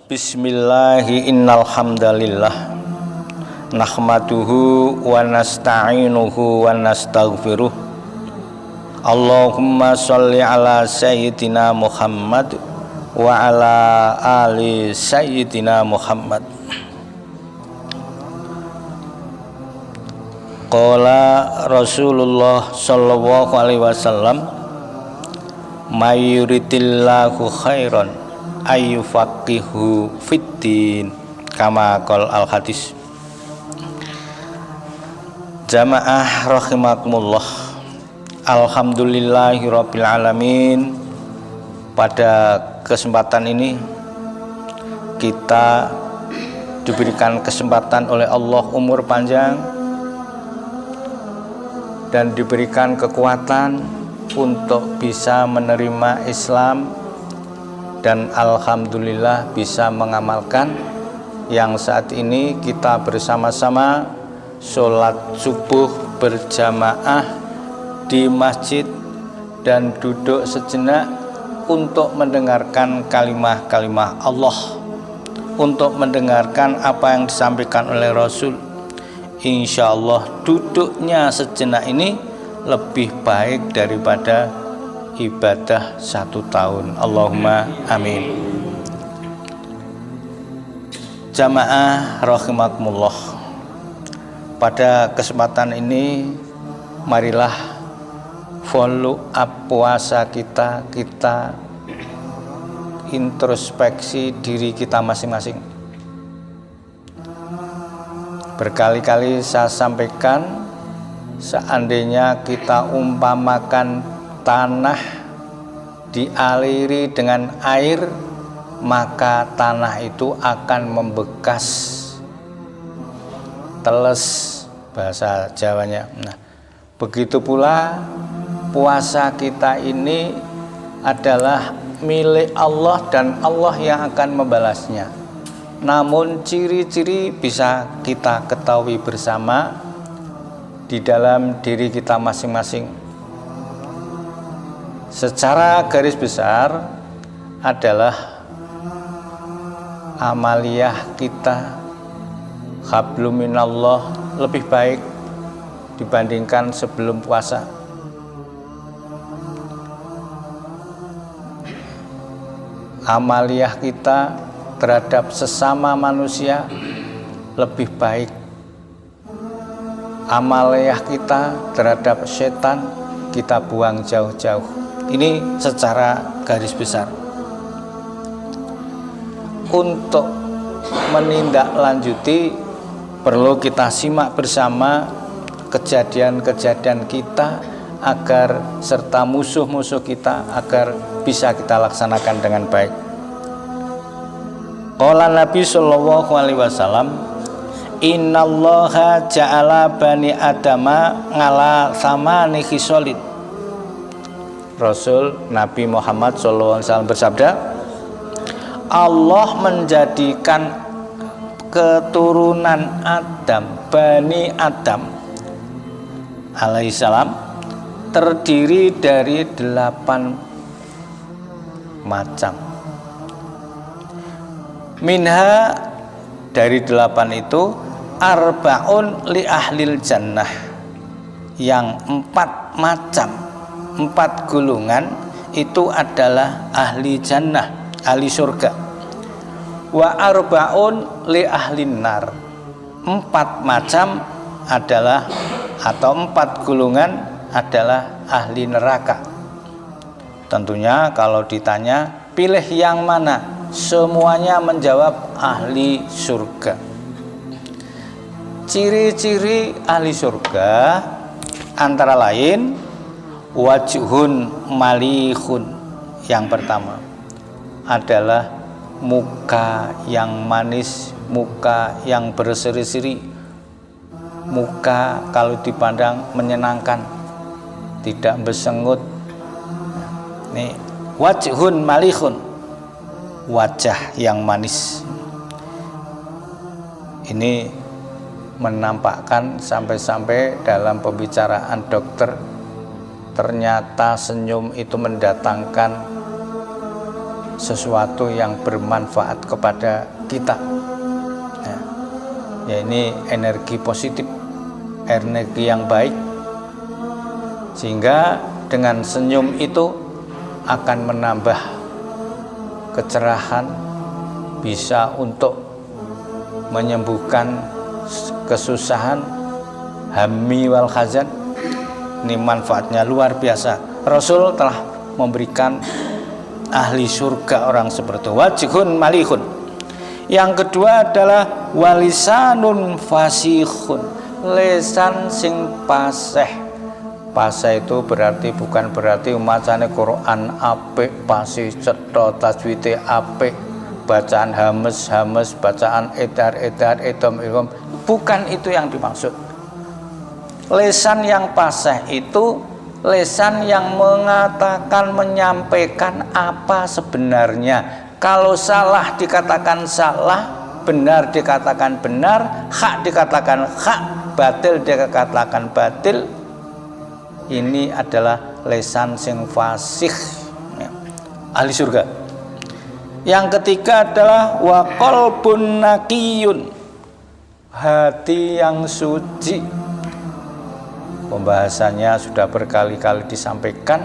Bismillahi innal hamdalillah nahmaduhu wa nasta'inuhu wa nastaghfiruh. Allahumma sholli ala sayyidina Muhammad wa ala ali sayyidina Muhammad. Qala Rasulullah sallallahu alaihi wasallam, mayuritillahu khairan ayyufaqihu fiddin, kama qol al hadis. Jamaah rahimakumullah, alhamdulillahirabbil alamin. Pada kesempatan ini kita diberikan kesempatan oleh Allah umur panjang dan diberikan kekuatan untuk bisa menerima Islam, dan alhamdulillah bisa mengamalkan yang saat ini kita bersama-sama sholat subuh berjamaah di masjid dan duduk sejenak untuk mendengarkan kalimah-kalimah Allah, untuk mendengarkan apa yang disampaikan oleh Rasul. Insya Allah duduknya sejenak ini lebih baik daripada ibadah 1 tahun. Allahumma amin. Jamaah rahimakumullah, pada kesempatan ini marilah follow up puasa kita introspeksi diri kita masing-masing. Berkali-kali saya sampaikan, seandainya kita umpamakan tanah dialiri dengan air, maka tanah itu akan membekas, teles bahasa Jawanya. Nah, begitu pula puasa kita ini adalah milik Allah dan Allah yang akan membalasnya. Namun ciri-ciri bisa kita ketahui bersama di dalam diri kita masing-masing. Secara garis besar adalah amaliyah kita hablum minallah lebih baik dibandingkan sebelum puasa. Amaliyah kita terhadap sesama manusia lebih baik. Amaliyah kita terhadap setan kita buang jauh-jauh. Ini secara garis besar. Untuk menindaklanjuti, perlu kita simak bersama kejadian-kejadian kita agar serta musuh-musuh kita agar bisa kita laksanakan dengan baik. Qala Nabi sallallahu alaihi wasallam, innallaha ja'ala bani adama ngala samani khisolid. Rasul Nabi Muhammad SAW bersabda, Allah menjadikan keturunan Adam, Bani Adam alaihissalam, terdiri dari 8 macam. Minha, dari 8 itu, arbaun li ahlil jannah, yang 4 macam, 4 golongan itu adalah ahli jannah, ahli surga. Wa arbaun li ahlin nar, 4 macam adalah atau 4 golongan adalah ahli neraka. Tentunya kalau ditanya pilih yang mana, semuanya menjawab ahli surga. Ciri-ciri ahli surga antara lain wajhun malihun, yang pertama adalah muka yang manis, muka yang berseri-seri, muka kalau dipandang menyenangkan, tidak bersengut. Nih, wajhun malihun, wajah yang manis. Ini menampakkan sampai-sampai dalam pembicaraan dokter, ternyata senyum itu mendatangkan sesuatu yang bermanfaat kepada kita. Ya, ini energi positif, energi yang baik, sehingga dengan senyum itu akan menambah kecerahan, bisa untuk menyembuhkan kesusahan, hammi wal hazan. Ini manfaatnya luar biasa. Rasul telah memberikan ahli surga orang seperti itu. Wajhun malihun. Yang kedua adalah walisanun fasihun, lesan sing paseh. Paseh itu bukan berarti macane Quran apik, pasih cetha, tajwide apik, bacaan hames, bacaan edar, idom. Bukan itu yang dimaksud. Lesan yang paseh itu lesan yang mengatakan, menyampaikan apa sebenarnya. Kalau salah dikatakan salah, benar dikatakan benar, hak dikatakan hak, batil dikatakan batil. Ini adalah lesan sing fasih, ya, ahli surga. Yang ketiga adalah wa qalbun naqiyun, hati yang suci. Pembahasannya sudah berkali-kali disampaikan.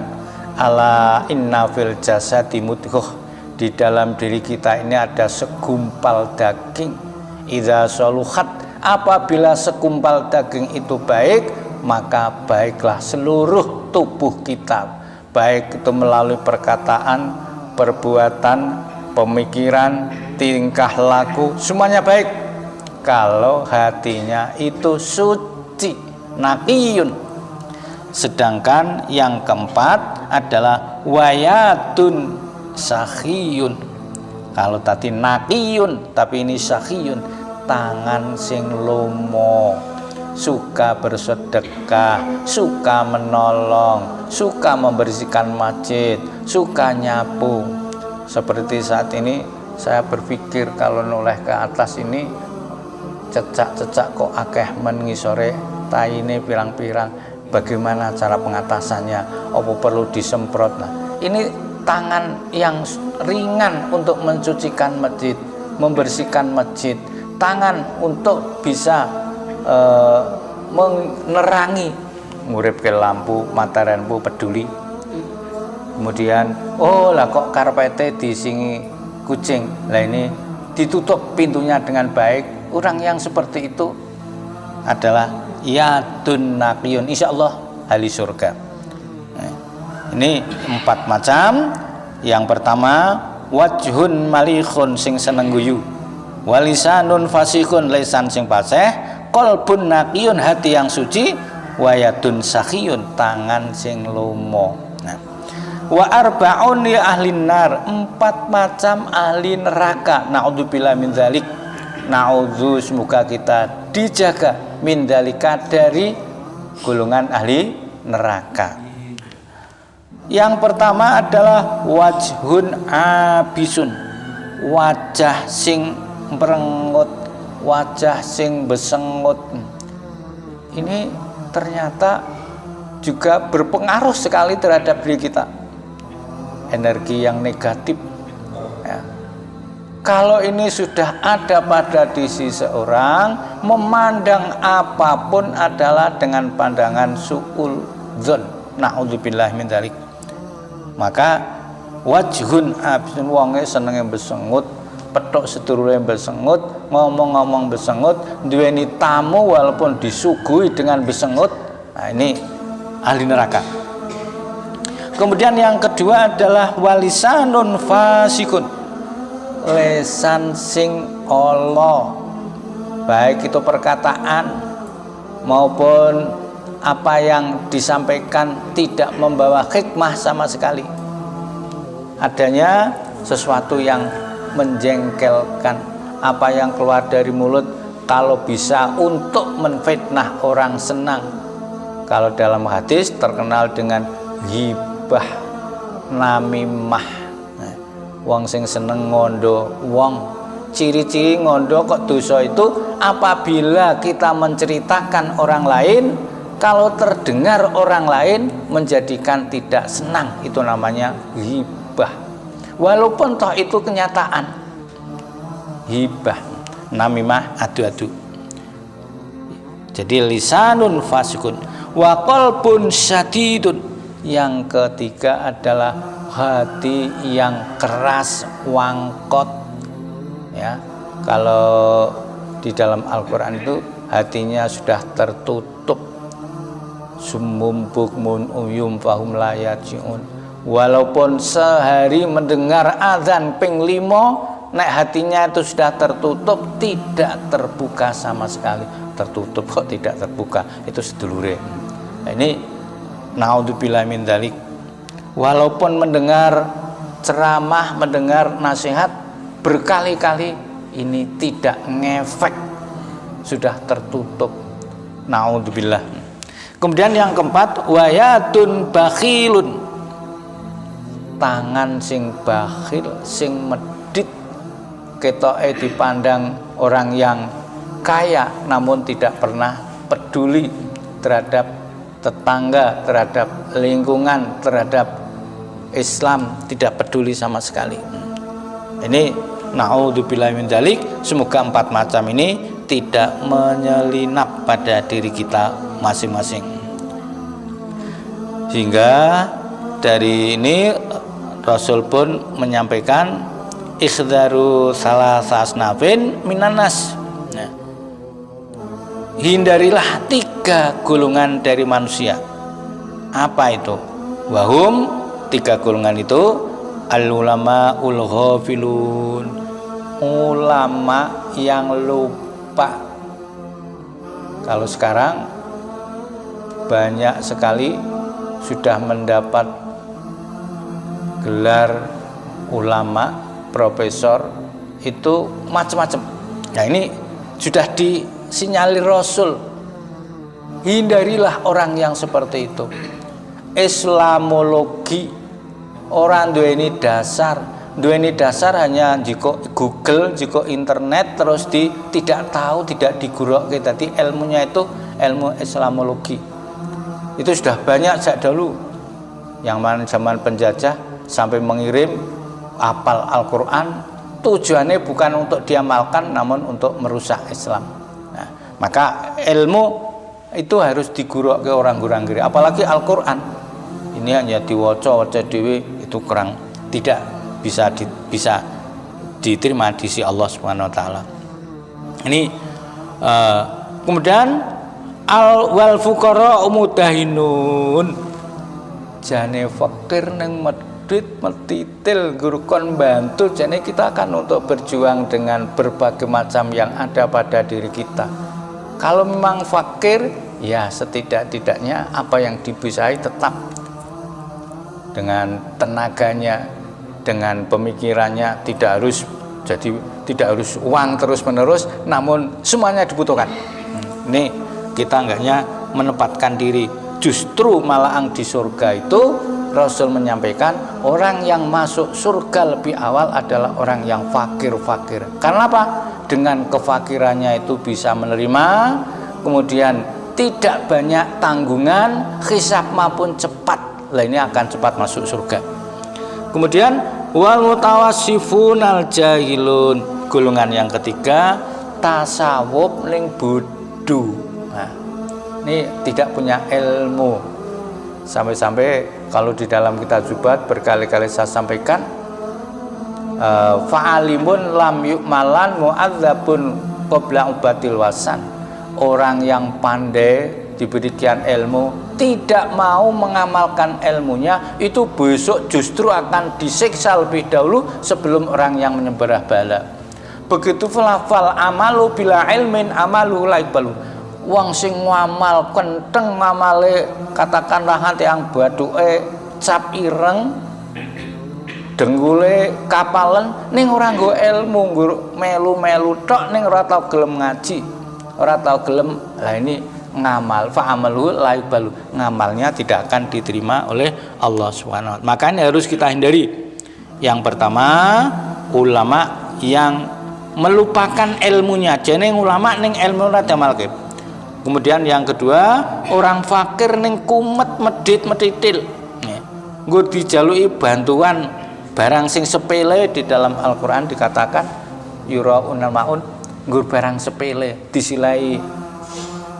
Ala inna fil jasadi mudghah, di dalam diri kita ini ada segumpal daging. Idza saluhat, apabila segumpal daging itu baik, maka baiklah seluruh tubuh kita, baik itu melalui perkataan, perbuatan, pemikiran, tingkah laku, semuanya baik kalau hatinya itu suci, naqiyun. Sedangkan yang keempat adalah wayatun sakhiyun. Kalau tadi naqiyun, tapi ini sakhiyun, tangan sing lomo, suka bersedekah, suka menolong, suka membersihkan masjid, suka nyapu. Seperti saat ini saya berpikir kalau noleh ke atas ini cecak-cecak kok akeh mengisore taine pirang-pirang, bagaimana cara pengatasannya? Apa perlu disemprot? Nah, ini tangan yang ringan untuk mencucikan masjid, membersihkan masjid, tangan untuk bisa menerangi, nguripke lampu, mata lampu peduli. Kemudian oh lah kok karpete disingi kucing, lah ini ditutup pintunya dengan baik. Orang yang seperti itu adalah yadun naqiyun, insyaallah ahli surga. Nah, ini 4 macam. Yang pertama wajhun malikhun, sing seneng guyu, walisanun fasihun, lesan sing paseh, qalbun naqiyun, hati yang suci, wayadun sakhiyun, tangan sing lomo. Nah, wa arba'un li ahlin nar, 4 macam ahli neraka. Naudzubillah min dzalik. Naudzu, semoga kita dijaga min dzalika, dari golongan ahli neraka. Yang pertama adalah wajhun abisun, wajah sing merengut, wajah sing besengut. Ini ternyata juga berpengaruh sekali terhadap diri kita. Energi yang negatif, ya. Kalau ini sudah ada pada diri seseorang, memandang apapun adalah dengan pandangan su'ul dzon. Na'udzubillah min dzalik. Maka wajhun abisun, wonge senenge besengut, petok sedulure besengut, ngomong-ngomong besengut, duweni tamu walaupun disuguhi dengan besengut. Nah, ini ahli neraka. Kemudian yang kedua adalah walisanun fasikun, lesan sing Allah, baik itu perkataan maupun apa yang disampaikan tidak membawa hikmah sama sekali. Adanya sesuatu yang menjengkelkan, apa yang keluar dari mulut kalau bisa untuk menfitnah orang senang. Kalau dalam hadis terkenal dengan ghibah, namimah. Nah, wong sing seneng ngondo wong. Ciri-ciri ngondo kok dosa itu apabila kita menceritakan orang lain, kalau terdengar orang lain menjadikan tidak senang, itu namanya ghibah. walaupun toh itu kenyataan. Hibah, namimah, adu-adu. Jadi lisanun fasikun wa qalbun syadidun. Yang ketiga adalah hati yang keras, wangkot. Ya, kalau di dalam Al-Quran itu hatinya sudah tertutup. Summum bukmun uyum fahum la yarji'un. Walaupun sehari mendengar azan ping 5, nek hatinya itu sudah tertutup, tidak terbuka sama sekali. Tertutup kok tidak terbuka, itu sedulure. Nah, ini naudzubillah min dzalik. Walaupun mendengar ceramah, mendengar nasihat berkali-kali, ini tidak ngefek, sudah tertutup. Naudzubillah. Kemudian yang keempat, wayatun bakhilun. Tangan sing bakhil, sing medit, ketoke dipandang orang yang kaya namun tidak pernah peduli terhadap tetangga, terhadap lingkungan, terhadap Islam, tidak peduli sama sekali. Ini naudzubillah min dzalik. Semoga 4 macam ini tidak menyelinap pada diri kita masing-masing. Sehingga dari ini Rasul pun menyampaikan ikhdaru salasasnafin minanas. Nah, hindarilah 3 golongan dari manusia. Apa itu? Wahum, 3 golongan itu al ulama ul ghafilun, ulama yang lupa. Kalau sekarang banyak sekali sudah mendapat gelar ulama, profesor, itu macam-macam. Nah, ini sudah disinyalir Rasul. Hindarilah orang yang seperti itu. Islamologi, orang duweni dasar hanya jika Google, jika internet, terus tidak tahu, tidak digurokke. Tadi ilmunya itu ilmu Islamologi. Itu sudah banyak sejak dulu. Yang mana zaman penjajah sampai mengirim hafal Al-Quran, tujuannya bukan untuk diamalkan namun untuk merusak Islam. Nah, maka ilmu itu harus diguruk ke orang-orang kiri, apalagi Al-Quran. Ini hanya diwaca-waca dewe, itu kurang, tidak bisa diterima di sisi Allah Subhanahu wa taala. Ini kemudian wal fuqara mudahinun, jane fakir neng medit metitil guru kon bantu, jane kita akan untuk berjuang dengan berbagai macam yang ada pada diri kita. Kalau memang fakir, ya setidak-tidaknya apa yang dibisai tetap dengan tenaganya, dengan pemikirannya, tidak harus uang terus-menerus, namun semuanya dibutuhkan. Ini kita enggaknya menempatkan diri. Justru malaang di surga itu Rasul menyampaikan orang yang masuk surga lebih awal adalah orang yang fakir-fakir. Karena apa? Dengan kefakirannya itu bisa menerima, kemudian tidak banyak tanggungan, hisab maupun cepat. Lah ini akan cepat masuk surga. Kemudian wal mutawassifun al jahilun, golongan yang ketiga tasawuf ning bodho. Nah, ini tidak punya ilmu. Sampai-sampai kalau di dalam kitab Zubat berkali-kali saya sampaikan, fa'alimun lam yu'malan mu'adzabun qabla ubatil wasan. Orang yang pandai diberikan ilmu tidak mau mengamalkan ilmunya, itu besok justru akan disiksa lebih dahulu sebelum orang yang menyebarah bala. Begitu falafal amalu bila ilmin amalu laibalu. Wong sing ngamal kenteng ngamale, katakanlah hati yang baduke cap ireng, denggule kapalen, ning ora nggo ilmu, nggo melu-melu tok, ning ora tau gelem ngaji, ora tau gelem. Lah ini ngamal fa amalu laibalu, ngamalnya tidak akan diterima oleh Allah Subhanahu wa taala. Makanya harus kita hindari. Yang pertama, ulama yang melupakan ilmunya. Jeneng ulama ning ilmu ora diamalke. Kemudian yang kedua, orang fakir ning kumet medit metitil. Nggo dijaluki bantuan barang sing sepele di dalam Al-Quran dikatakan yuraunal maun, nggur barang sepele disilai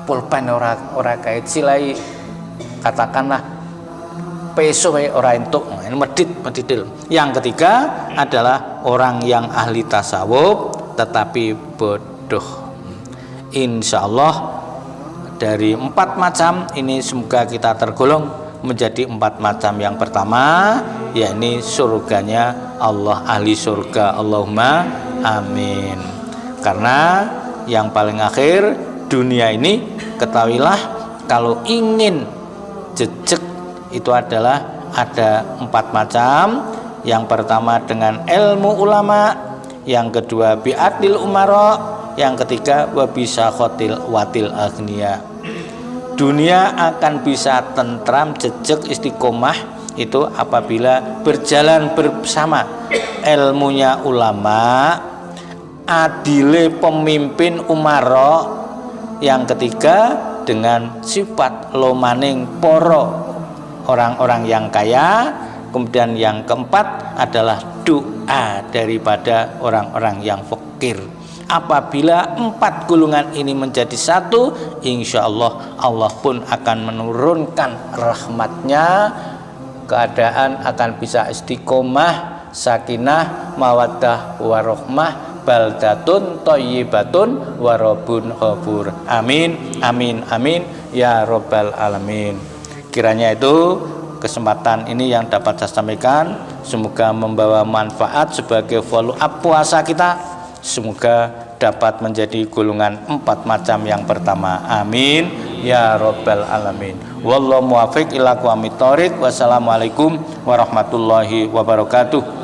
pulpen ora kait, silai katakanlah peso ora entuk, ini medit. Yang ketiga adalah orang yang ahli tasawuf tetapi bodoh. Insyaallah dari 4 macam ini semoga kita tergolong menjadi 4 macam. Yang pertama yakni surganya Allah, ahli surga, Allahumma amin. Karena yang paling akhir dunia ini, ketahuilah kalau ingin jejak itu adalah ada 4 macam. Yang pertama dengan ilmu ulama, yang kedua bi'adil umara, yang ketiga wabisa khotil watil agniya. Dunia akan bisa tentram, jejak, istiqomah itu apabila berjalan bersama ilmunya ulama, adile pemimpin umara, yang ketiga dengan sifat lomaning poro orang-orang yang kaya, kemudian yang keempat adalah doa daripada orang-orang yang fakir. Apabila 4 golongan ini menjadi satu, insya Allah Allah pun akan menurunkan rahmatnya, keadaan akan bisa istiqomah, sakinah, mawaddah, warohmah, baldatun thayyibatun, warabun ghafur. Amin, amin, amin ya robbal alamin. Kiranya itu kesempatan ini yang dapat saya sampaikan, semoga membawa manfaat sebagai follow up puasa kita. Semoga dapat menjadi golongan 4 macam yang pertama. Amin ya robbal alamin. Wallahu muwaffiq ila aqwamit thoriq. Wassalamualaikum warahmatullahi wabarakatuh.